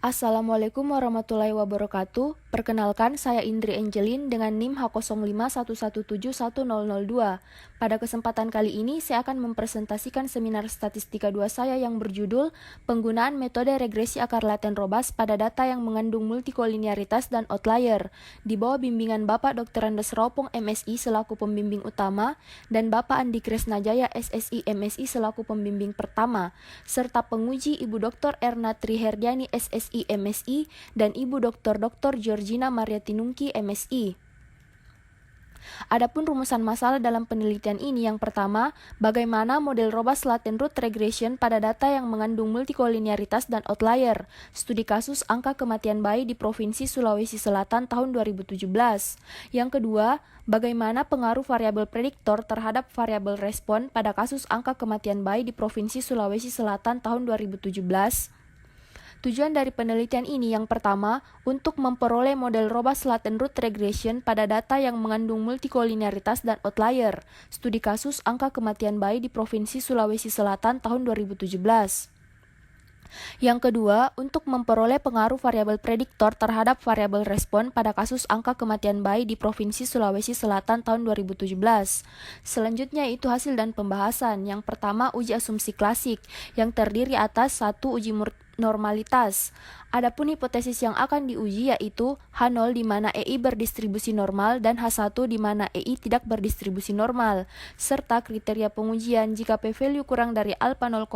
Assalamualaikum warahmatullahi wabarakatuh. Perkenalkan, saya Indri Angelin dengan NIM H0511710002. Pada kesempatan kali ini, saya akan mempresentasikan seminar statistika 2 saya yang berjudul Penggunaan Metode Regresi Akar Laten Robust pada Data yang Mengandung Multikolinearitas dan Outlier, di bawah bimbingan Bapak Dr. Andes Ropong MSI selaku pembimbing utama, dan Bapak Andi Kresnajaya SSI MSI selaku pembimbing pertama, serta penguji Ibu Dr. Erna Triherdiani SSI MSI dan Ibu Dr. Georgina Mariatinungki MSI. Adapun rumusan masalah dalam penelitian ini yang pertama, bagaimana model robust latent root regression pada data yang mengandung multikolinearitas dan outlier, studi kasus angka kematian bayi di Provinsi Sulawesi Selatan tahun 2017. Yang kedua, bagaimana pengaruh variabel prediktor terhadap variabel respon pada kasus angka kematian bayi di Provinsi Sulawesi Selatan tahun 2017. Tujuan dari penelitian ini yang pertama, untuk memperoleh model robust latent root regression pada data yang mengandung multikolinearitas dan outlier, studi kasus angka kematian bayi di Provinsi Sulawesi Selatan tahun 2017. Yang kedua, untuk memperoleh pengaruh variabel prediktor terhadap variabel respon pada kasus angka kematian bayi di Provinsi Sulawesi Selatan tahun 2017. Selanjutnya itu hasil dan pembahasan. Yang pertama, uji asumsi klasik yang terdiri atas satu uji normalitas. Adapun hipotesis yang akan diuji yaitu H0 di mana EI berdistribusi normal dan H1 di mana EI tidak berdistribusi normal, serta kriteria pengujian jika p-value kurang dari alpha 0,05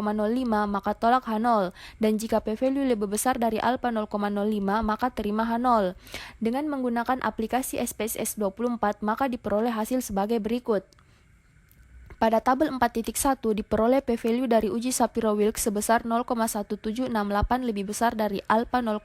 maka tolak H0, dan jika p-value lebih besar dari alpha 0,05 maka terima H0. Dengan menggunakan aplikasi SPSS 24 maka diperoleh hasil sebagai berikut. Pada tabel 4.1 diperoleh p-value dari uji Shapiro-Wilks sebesar 0,1768 lebih besar dari alpha 0,05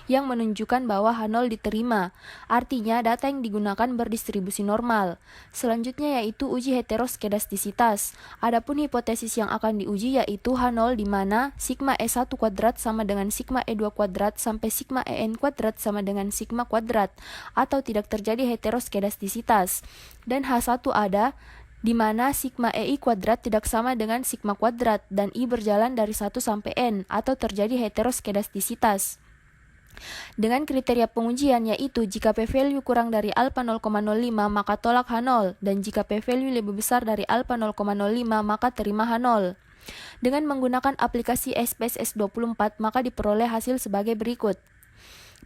yang menunjukkan bahwa H0 diterima. Artinya data yang digunakan berdistribusi normal. Selanjutnya yaitu uji heteroskedastisitas. Adapun hipotesis yang akan diuji yaitu H0 di mana sigma E1 kuadrat sama dengan sigma E2 kuadrat sampai sigma EN kuadrat sama dengan sigma kuadrat atau tidak terjadi heteroskedastisitas. Dan H1 ada di mana sigma EI kuadrat tidak sama dengan sigma kuadrat dan I berjalan dari 1 sampai N atau terjadi heteroskedastisitas. Dengan kriteria pengujian yaitu jika p-value kurang dari alpha 0,05 maka tolak H0 dan jika p-value lebih besar dari alpha 0,05 maka terima H0. Dengan menggunakan aplikasi SPSS 24 maka diperoleh hasil sebagai berikut.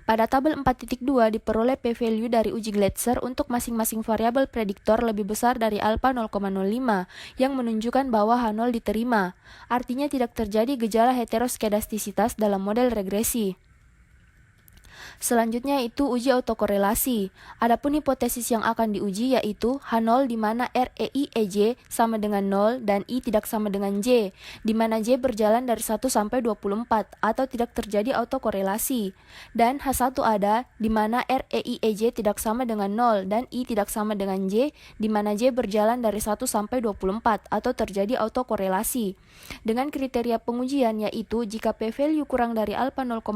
Pada tabel 4.2 diperoleh p-value dari uji Gletser untuk masing-masing variabel prediktor lebih besar dari alpha 0,05 yang menunjukkan bahwa H0 diterima. Artinya tidak terjadi gejala heteroskedastisitas dalam model regresi. Selanjutnya itu uji autokorelasi. Adapun hipotesis yang akan diuji yaitu H0 di mana REI EJ sama dengan 0 dan I tidak sama dengan J, di mana J berjalan dari 1 sampai 24 atau tidak terjadi autokorelasi. Dan H1 ada di mana REI EJ tidak sama dengan 0 dan I tidak sama dengan J, di mana J berjalan dari 1 sampai 24 atau terjadi autokorelasi. Dengan kriteria pengujian yaitu jika p-value kurang dari alpha 0,05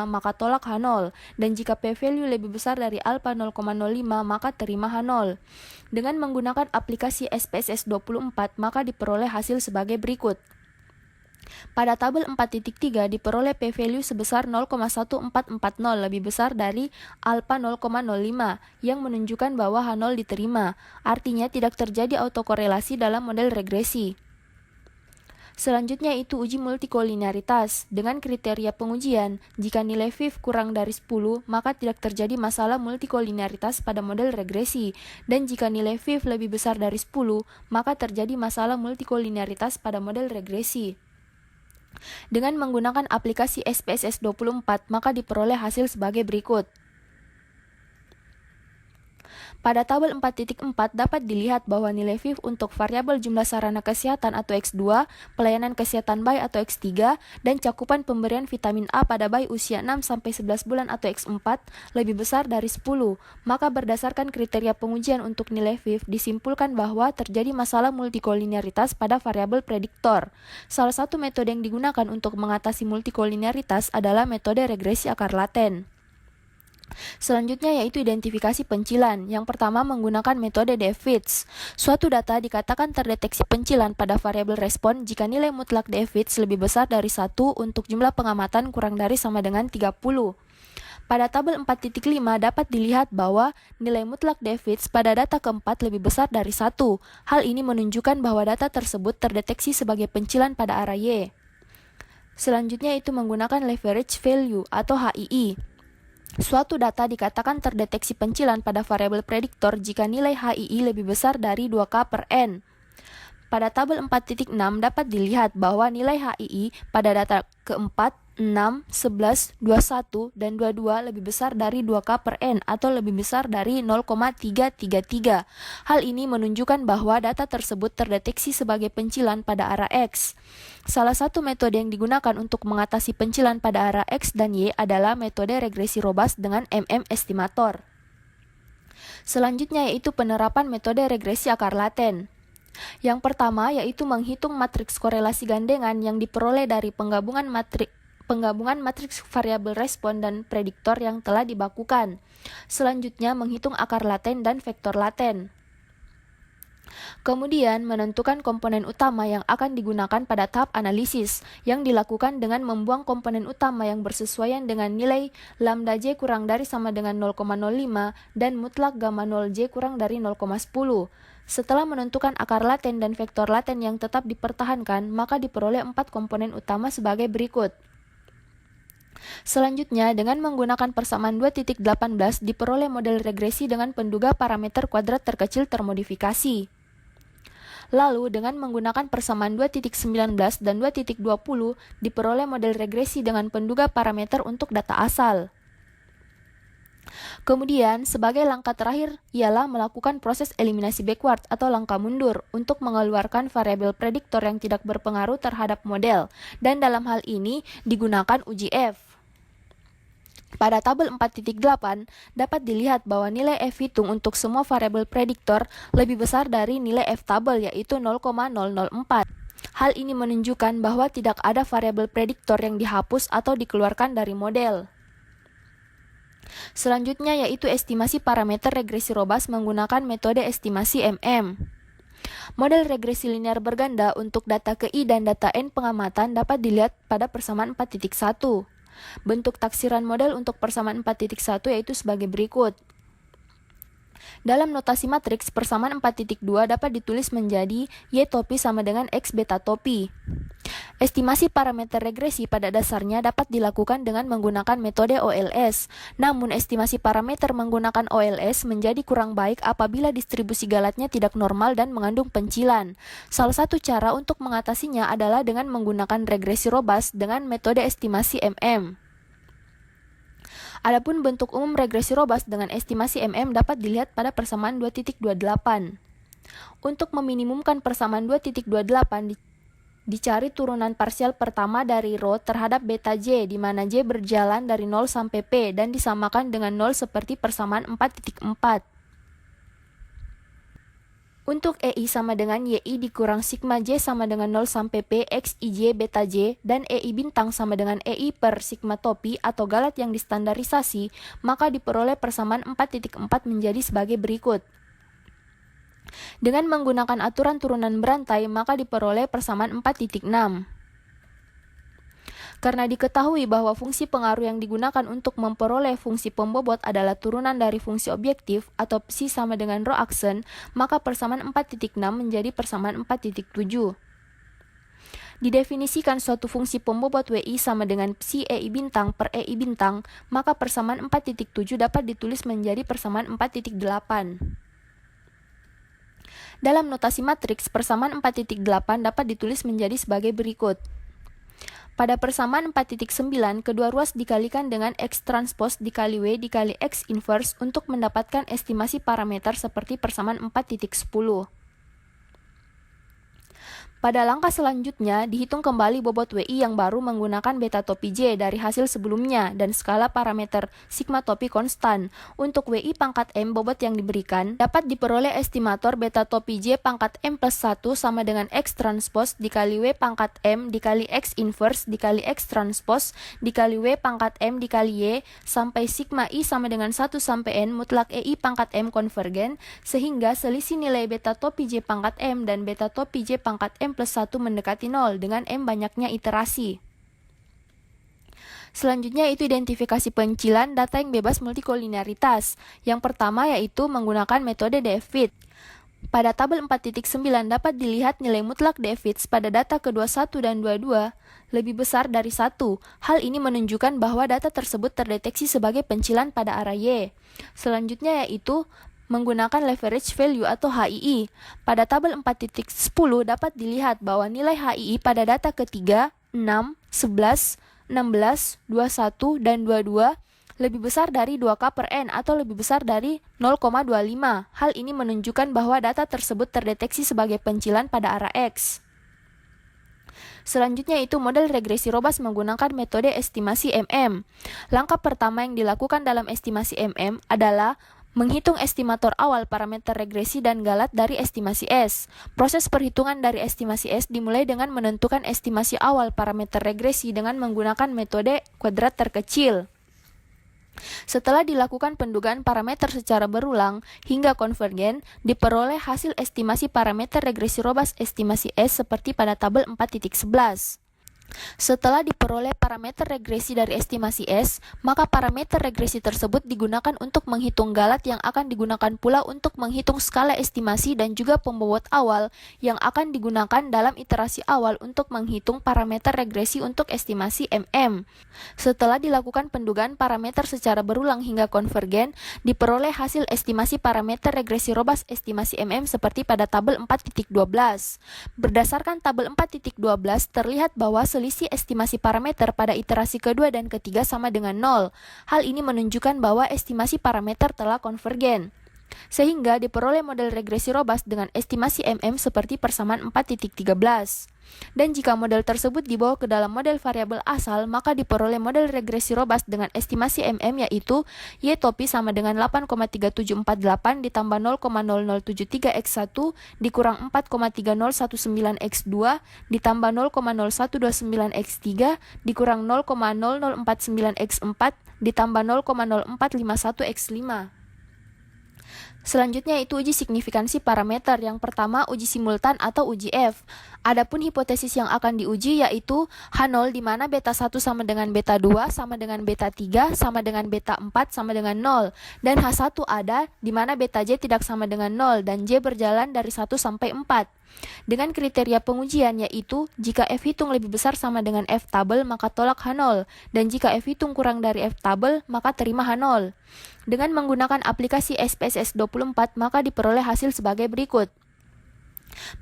maka tolak H0 dan jika p-value lebih besar dari alpha 0,05 maka terima H0. Dengan menggunakan aplikasi SPSS 24 maka diperoleh hasil sebagai berikut. Pada tabel 4.3 diperoleh p-value sebesar 0,1440 lebih besar dari alpha 0,05 yang menunjukkan bahwa H0 diterima. Artinya tidak terjadi autokorelasi dalam model regresi. Selanjutnya itu uji multikolinearitas. Dengan kriteria pengujian, jika nilai FIV kurang dari 10, maka tidak terjadi masalah multikolinearitas pada model regresi. Dan jika nilai FIV lebih besar dari 10, maka terjadi masalah multikolinearitas pada model regresi. Dengan menggunakan aplikasi SPSS 24, maka diperoleh hasil sebagai berikut. Pada tabel 4.4 dapat dilihat bahwa nilai FIV untuk variabel jumlah sarana kesehatan atau X2, pelayanan kesehatan bayi atau X3, dan cakupan pemberian vitamin A pada bayi usia 6-11 bulan atau X4 lebih besar dari 10. Maka berdasarkan kriteria pengujian untuk nilai FIV disimpulkan bahwa terjadi masalah multikolinearitas pada variabel prediktor. Salah satu metode yang digunakan untuk mengatasi multikolinearitas adalah metode regresi akar laten. Selanjutnya yaitu identifikasi pencilan. Yang pertama menggunakan metode DF-Fits. Suatu data dikatakan terdeteksi pencilan pada variabel respon jika nilai mutlak DF-Fits lebih besar dari 1 untuk jumlah pengamatan kurang dari sama dengan 30. Pada tabel 4.5 dapat dilihat bahwa nilai mutlak DF-Fits pada data keempat lebih besar dari 1. Hal ini menunjukkan bahwa data tersebut terdeteksi sebagai pencilan pada arah Y. Selanjutnya itu menggunakan leverage value atau HII. Suatu data dikatakan terdeteksi pencilan pada variabel prediktor jika nilai HII lebih besar dari 2K per N. Pada tabel 4.6 dapat dilihat bahwa nilai HII pada data keempat, 6, 11, 21, dan 22 lebih besar dari 2K per N atau lebih besar dari 0,333. Hal ini menunjukkan bahwa data tersebut terdeteksi sebagai pencilan pada arah X. Salah satu metode yang digunakan untuk mengatasi pencilan pada arah X dan Y adalah metode regresi robust dengan estimator. Selanjutnya yaitu penerapan metode regresi akar laten. Yang pertama yaitu menghitung matriks korelasi gandengan yang diperoleh dari penggabungan matriks variabel respon dan prediktor yang telah dibakukan. Selanjutnya menghitung akar laten dan vektor laten. Kemudian menentukan komponen utama yang akan digunakan pada tahap analisis yang dilakukan dengan membuang komponen utama yang bersesuaian dengan nilai lambda J kurang dari sama dengan 0,05 dan mutlak gamma 0 J kurang dari 0,10. Setelah menentukan akar laten dan vektor laten yang tetap dipertahankan, maka diperoleh 4 komponen utama sebagai berikut. Selanjutnya, dengan menggunakan persamaan 2.18 diperoleh model regresi dengan penduga parameter kuadrat terkecil termodifikasi. Lalu, dengan menggunakan persamaan 2.19 dan 2.20 diperoleh model regresi dengan penduga parameter untuk data asal. Kemudian, sebagai langkah terakhir ialah melakukan proses eliminasi backward atau langkah mundur untuk mengeluarkan variabel prediktor yang tidak berpengaruh terhadap model, dan dalam hal ini digunakan uji F. Pada tabel 4.8 dapat dilihat bahwa nilai F hitung untuk semua variabel prediktor lebih besar dari nilai F tabel yaitu 0,004. Hal ini menunjukkan bahwa tidak ada variabel prediktor yang dihapus atau dikeluarkan dari model. Selanjutnya yaitu estimasi parameter regresi robust menggunakan metode estimasi MM. Model regresi linear berganda untuk data KI dan data N pengamatan dapat dilihat pada persamaan 4.1. Bentuk taksiran model untuk persamaan 4.1 yaitu sebagai berikut. Dalam notasi matriks, persamaan 4.2 dapat ditulis menjadi Y topi sama dengan X beta topi. Estimasi parameter regresi pada dasarnya dapat dilakukan dengan menggunakan metode OLS. Namun, estimasi parameter menggunakan OLS menjadi kurang baik apabila distribusi galatnya tidak normal dan mengandung pencilan. Salah satu cara untuk mengatasinya adalah dengan menggunakan regresi robust dengan metode estimasi MM. Adapun bentuk umum regresi robust dengan estimasi MM dapat dilihat pada persamaan 2.28. Untuk meminimumkan persamaan 2.28 dicari turunan parsial pertama dari rho terhadap beta J di mana J berjalan dari 0 sampai P dan disamakan dengan 0 seperti persamaan 4.4. Untuk EI sama dengan YI dikurang sigma J sama dengan 0 sampai P X IJ beta J dan EI bintang sama dengan EI per sigma topi atau galat yang distandarisasi, maka diperoleh persamaan 4.4 menjadi sebagai berikut. Dengan menggunakan aturan turunan berantai, maka diperoleh persamaan 4.6. Karena diketahui bahwa fungsi pengaruh yang digunakan untuk memperoleh fungsi pembobot adalah turunan dari fungsi objektif atau psi sama dengan rho aksen, maka persamaan 4.6 menjadi persamaan 4.7. Didefinisikan suatu fungsi pembobot WI sama dengan psi EI bintang per EI bintang, maka persamaan 4.7 dapat ditulis menjadi persamaan 4.8. Dalam notasi matriks, persamaan 4.8 dapat ditulis menjadi sebagai berikut. Pada persamaan 4.9, kedua ruas dikalikan dengan X transpose dikali W dikali X inverse untuk mendapatkan estimasi parameter seperti persamaan 4.10. Pada langkah selanjutnya, dihitung kembali bobot WI yang baru menggunakan beta topi J dari hasil sebelumnya dan skala parameter sigma topi konstan. Untuk WI pangkat M bobot yang diberikan, dapat diperoleh estimator beta topi J pangkat M plus 1 sama dengan X transpose dikali W pangkat M dikali X inverse dikali X transpose dikali W pangkat M dikali Y sampai sigma I sama dengan 1 sampai N mutlak EI pangkat M konvergen, sehingga selisih nilai beta topi J pangkat M dan beta topi J pangkat M plus 1 mendekati 0 dengan M banyaknya iterasi. Selanjutnya itu identifikasi pencilan data yang bebas multikolinearitas. Yang pertama yaitu menggunakan metode DF-fit. Pada tabel 4.9 dapat dilihat nilai mutlak DF-fits pada data kedua 1 dan 22 lebih besar dari 1. Hal ini menunjukkan bahwa data tersebut terdeteksi sebagai pencilan pada arah Y. Selanjutnya yaitu menggunakan leverage value atau HII. Pada tabel 4.10 dapat dilihat bahwa nilai HII pada data ketiga, 6, 11, 16, 21, dan 22 lebih besar dari 2K per N atau lebih besar dari 0,25. Hal ini menunjukkan bahwa data tersebut terdeteksi sebagai pencilan pada arah X. Selanjutnya itu model regresi robust menggunakan metode estimasi MM. Langkah pertama yang dilakukan dalam estimasi MM adalah menghitung estimator awal parameter regresi dan galat dari estimasi S. Proses perhitungan dari estimasi S dimulai dengan menentukan estimasi awal parameter regresi dengan menggunakan metode kuadrat terkecil. Setelah dilakukan pendugaan parameter secara berulang hingga konvergen, diperoleh hasil estimasi parameter regresi robust estimasi S seperti pada tabel 4.11. Setelah diperoleh parameter regresi dari estimasi S, maka parameter regresi tersebut digunakan untuk menghitung galat yang akan digunakan pula untuk menghitung skala estimasi dan juga pembobot awal yang akan digunakan dalam iterasi awal untuk menghitung parameter regresi untuk estimasi MM. Setelah dilakukan pendugaan parameter secara berulang hingga konvergen, diperoleh hasil estimasi parameter regresi robust estimasi MM seperti pada tabel 4.12. Berdasarkan tabel 4.12 terlihat bahwa selisih estimasi parameter pada iterasi kedua dan ketiga sama dengan 0. Hal ini menunjukkan bahwa estimasi parameter telah konvergen. Sehingga diperoleh model regresi robust dengan estimasi MM seperti persamaan 4.13. Dan jika model tersebut dibawa ke dalam model variabel asal, maka diperoleh model regresi robust dengan estimasi MM yaitu Y topi sama dengan 8,3748 ditambah 0,0073x1 dikurang 4,3019x2 ditambah 0,0129x3 dikurang 0,0049x4 ditambah 0,0451x5. Selanjutnya itu uji signifikansi parameter. Yang pertama uji simultan atau uji F. Adapun hipotesis yang akan diuji yaitu H0 di mana beta 1 sama dengan beta 2 sama dengan beta 3 sama dengan beta 4 sama dengan 0 dan H1 ada di mana beta J tidak sama dengan 0 dan J berjalan dari 1 sampai 4. Dengan kriteria pengujian yaitu jika F hitung lebih besar sama dengan F tabel maka tolak H0 dan jika F hitung kurang dari F tabel maka terima H0. Dengan menggunakan aplikasi SPSS 24 maka diperoleh hasil sebagai berikut.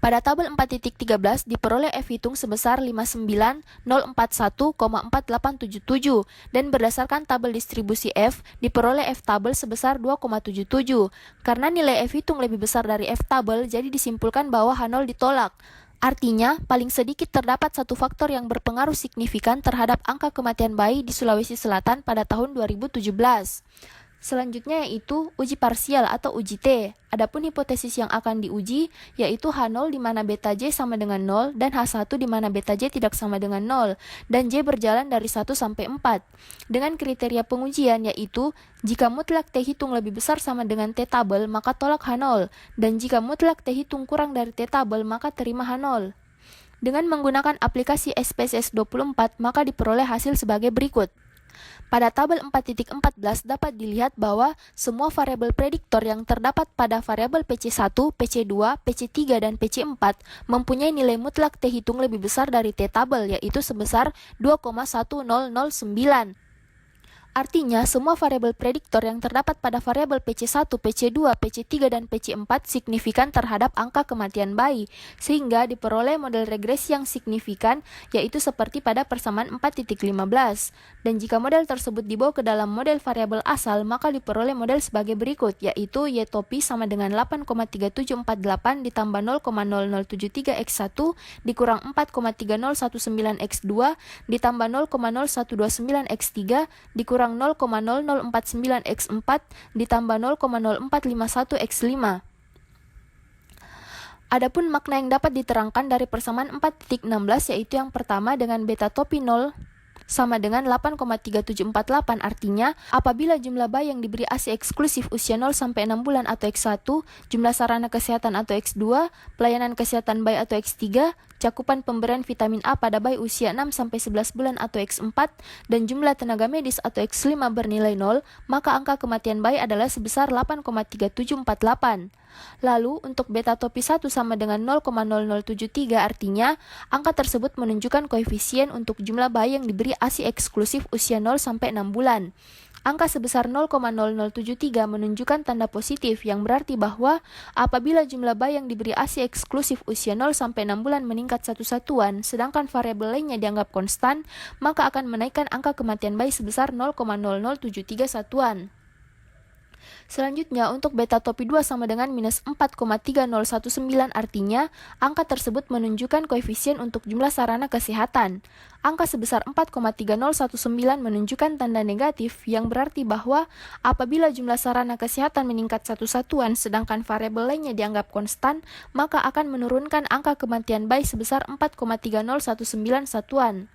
Pada tabel 4.13 diperoleh F hitung sebesar 59041,4877 dan berdasarkan tabel distribusi F diperoleh F tabel sebesar 2,77. Karena nilai F hitung lebih besar dari F tabel jadi disimpulkan bahwa H0 ditolak. Artinya, paling sedikit terdapat satu faktor yang berpengaruh signifikan terhadap angka kematian bayi di Sulawesi Selatan pada tahun 2017. Selanjutnya yaitu uji parsial atau uji T. Adapun hipotesis yang akan diuji yaitu H0 di mana beta J sama dengan 0 dan H1 di mana beta J tidak sama dengan 0 dan J berjalan dari 1 sampai 4. Dengan kriteria pengujian yaitu jika mutlak T hitung lebih besar sama dengan T tabel maka tolak H0 dan jika mutlak T hitung kurang dari T tabel maka terima H0. Dengan menggunakan aplikasi SPSS 24 maka diperoleh hasil sebagai berikut. Pada tabel 4.14 dapat dilihat bahwa semua variabel prediktor yang terdapat pada variabel PC1, PC2, PC3, dan PC4 mempunyai nilai mutlak T hitung lebih besar dari T tabel yaitu sebesar 2,1009. Artinya, semua variabel prediktor yang terdapat pada variabel PC1, PC2, PC3, dan PC4 signifikan terhadap angka kematian bayi, sehingga diperoleh model regresi yang signifikan, yaitu seperti pada persamaan 4.15. Dan jika model tersebut dibawa ke dalam model variabel asal, maka diperoleh model sebagai berikut, yaitu Y topi sama dengan 8,3748 ditambah 0,0073x1 dikurang 4,3019x2 ditambah 0,0129x3 dikurang 0,0049x4 ditambah 0,0451x5. Adapun makna yang dapat diterangkan dari persamaan 4.16 yaitu yang pertama dengan beta topi 0 sama dengan 8,3748, artinya apabila jumlah bayi yang diberi ASI eksklusif usia 0 sampai 6 bulan atau X1, jumlah sarana kesehatan atau X2, pelayanan kesehatan bayi atau X3, cakupan pemberian vitamin A pada bayi usia 6 sampai 11 bulan atau X4, dan jumlah tenaga medis atau X5 bernilai 0, maka angka kematian bayi adalah sebesar 8,3748. Lalu, untuk beta topi 1 sama dengan 0,0073, artinya angka tersebut menunjukkan koefisien untuk jumlah bayi yang diberi ASI eksklusif usia 0 sampai 6 bulan. Angka sebesar 0,0073 menunjukkan tanda positif yang berarti bahwa apabila jumlah bayi yang diberi ASI eksklusif usia 0 sampai 6 bulan meningkat satu satuan, sedangkan variabel lainnya dianggap konstan, maka akan menaikkan angka kematian bayi sebesar 0,0073 satuan. Selanjutnya, untuk beta topi 2 sama dengan minus 4,3019, artinya angka tersebut menunjukkan koefisien untuk jumlah sarana kesehatan. Angka sebesar 4,3019 menunjukkan tanda negatif yang berarti bahwa apabila jumlah sarana kesehatan meningkat satu satuan sedangkan variabel lainnya dianggap konstan, maka akan menurunkan angka kematian bayi sebesar 4,3019 satuan.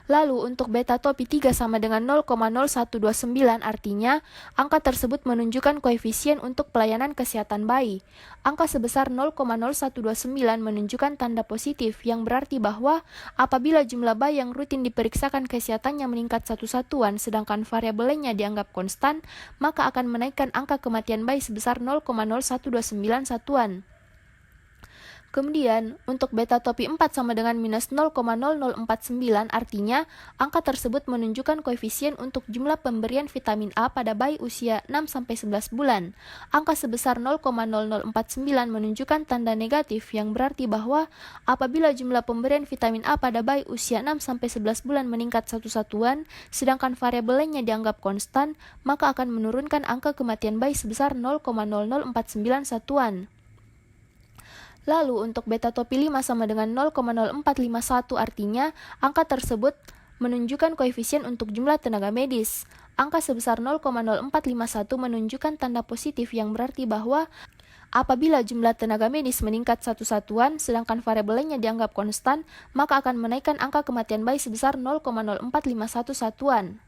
Lalu, untuk beta topi 3 sama dengan 0,0129, artinya angka tersebut menunjukkan koefisien untuk pelayanan kesehatan bayi. Angka sebesar 0,0129 menunjukkan tanda positif yang berarti bahwa apabila jumlah bayi yang rutin diperiksakan kesehatannya meningkat satu satuan sedangkan variabel lainnya dianggap konstan, maka akan menaikkan angka kematian bayi sebesar 0,0129 satuan. Kemudian, untuk beta topi 4 sama dengan minus 0,0049, artinya angka tersebut menunjukkan koefisien untuk jumlah pemberian vitamin A pada bayi usia 6-11 bulan. Angka sebesar 0,0049 menunjukkan tanda negatif yang berarti bahwa apabila jumlah pemberian vitamin A pada bayi usia 6-11 bulan meningkat satu satuan, sedangkan variabel lainnya dianggap konstan, maka akan menurunkan angka kematian bayi sebesar 0,0049 satuan. Lalu, untuk beta topi 5 sama dengan 0,0451, artinya angka tersebut menunjukkan koefisien untuk jumlah tenaga medis. Angka sebesar 0,0451 menunjukkan tanda positif yang berarti bahwa apabila jumlah tenaga medis meningkat satu satuan, sedangkan variabel lainnya dianggap konstan, maka akan menaikkan angka kematian bayi sebesar 0,0451 satuan.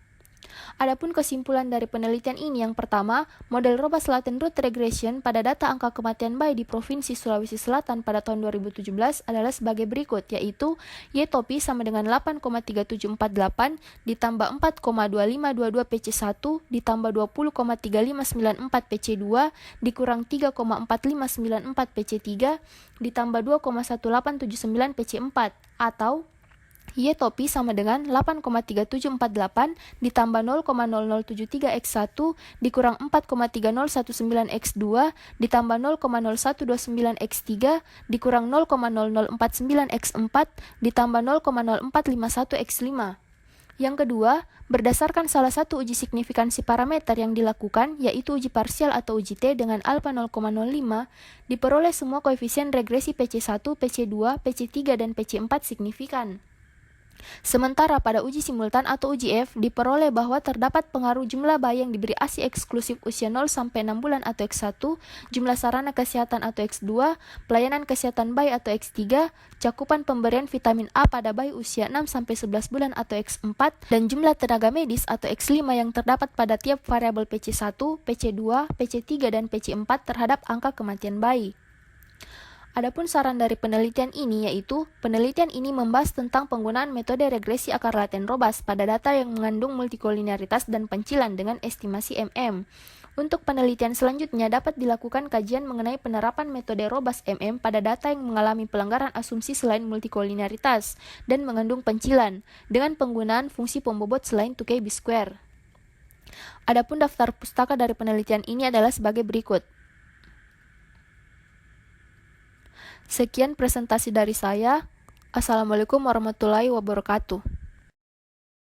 Adapun kesimpulan dari penelitian ini, yang pertama, model robust latent root regression pada data angka kematian bayi di Provinsi Sulawesi Selatan pada tahun 2017 adalah sebagai berikut, yaitu Y topi sama dengan 8,3748 ditambah 4,2522 PC1 ditambah 20,3594 PC2 dikurang 3,4594 PC3 ditambah 2,1879 PC4, atau Y topi sama dengan 8,3748 ditambah 0,0073x1 dikurang 4,3019x2 ditambah 0,0129x3 dikurang 0,0049x4 ditambah 0,0451x5. Yang kedua, berdasarkan salah satu uji signifikansi parameter yang dilakukan, yaitu uji parsial atau uji T dengan alfa 0,05, diperoleh semua koefisien regresi PC1, PC2, PC3, dan PC4 signifikan. Sementara pada uji simultan atau uji F diperoleh bahwa terdapat pengaruh jumlah bayi yang diberi ASI eksklusif usia 0 sampai 6 bulan atau X1, jumlah sarana kesehatan atau X2, pelayanan kesehatan bayi atau X3, cakupan pemberian vitamin A pada bayi usia 6 sampai 11 bulan atau X4, dan jumlah tenaga medis atau X5 yang terdapat pada tiap variabel PC1, PC2, PC3, dan PC4 terhadap angka kematian bayi. Adapun saran dari penelitian ini, yaitu penelitian ini membahas tentang penggunaan metode regresi akar laten robust pada data yang mengandung multikolinearitas dan pencilan dengan estimasi MM. Untuk penelitian selanjutnya dapat dilakukan kajian mengenai penerapan metode robust MM pada data yang mengalami pelanggaran asumsi selain multikolinearitas dan mengandung pencilan dengan penggunaan fungsi pembobot selain 2KB square. Adapun daftar pustaka dari penelitian ini adalah sebagai berikut. Sekian presentasi dari saya. Assalamualaikum warahmatullahi wabarakatuh.